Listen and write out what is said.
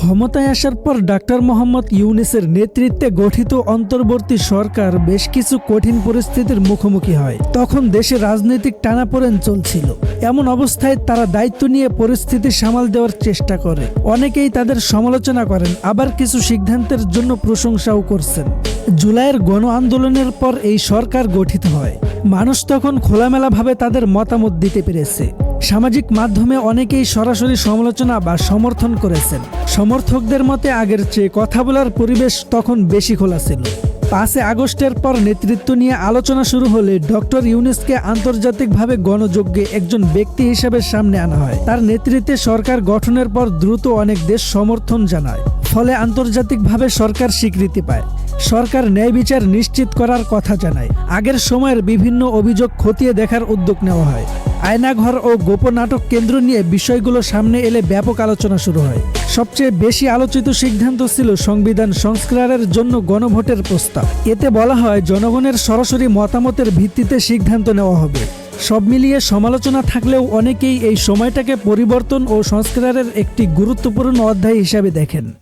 ক্ষমতায় আসার পর ডাক্তার মোহাম্মদ ইউনূসের নেতৃত্বে গঠিত অন্তর্বর্তী সরকার বেশ কিছু কঠিন পরিস্থিতির মুখোমুখি হয়। তখন দেশে রাজনৈতিক টানাপোড়েন চলছিল। এমন অবস্থায় তারা দায়িত্ব নিয়ে পরিস্থিতি সামাল দেওয়ার চেষ্টা করে। অনেকেই তাদের সমালোচনা করেন, আবার কিছু সিদ্ধান্তের জন্য প্রশংসাও করছেন। জুলাইয়ের গণ আন্দোলনের পর এই সরকার গঠিত হয়। মানুষ তখন খোলামেলাভাবে তাদের মতামত দিতে পেরেছে। সামাজিক মাধ্যমে অনেকেই সরাসরি সমালোচনা বা সমর্থন করেছেন। সমর্থকদের মতে আগের চেয়ে কথা বলার পরিবেশ তখন বেশি খোলা ছিল। 5 আগস্টের পর নেতৃত্ব নিয়ে আলোচনা শুরু হলে ডক্টর ইউনূসকে আন্তর্জাতিকভাবে গণযোগ্যে একজন ব্যক্তি হিসেবে সামনে আনা হয়। তার নেতৃত্বে সরকার গঠনের পর দ্রুত অনেক দেশ সমর্থন জানায়। ফলে আন্তর্জাতিকভাবে সরকার স্বীকৃতি পায়। সরকার ন্যায় বিচার নিশ্চিত করার কথা জানায়। আগের সময়ের বিভিন্ন অভিযোগ খতিয়ে দেখার উদ্যোগ নেওয়া হয়। আয়নাঘর ও গোপন নাটক কেন্দ্র নিয়ে বিষয়গুলো সামনে এলে ব্যাপক আলোচনা শুরু হয়। সবচেয়ে বেশি আলোচিত সিদ্ধান্ত ছিল সংবিধান সংস্কারের জন্য গণভোটের প্রস্তাব। এতে বলা হয় জনগণের সরাসরি মতামতের ভিত্তিতে সিদ্ধান্ত নেওয়া হবে। সব মিলিয়ে সমালোচনা থাকলেও অনেকেই এই সময়টাকে পরিবর্তন ও সংস্কারের একটি গুরুত্বপূর্ণ অধ্যায় হিসাবে দেখেন।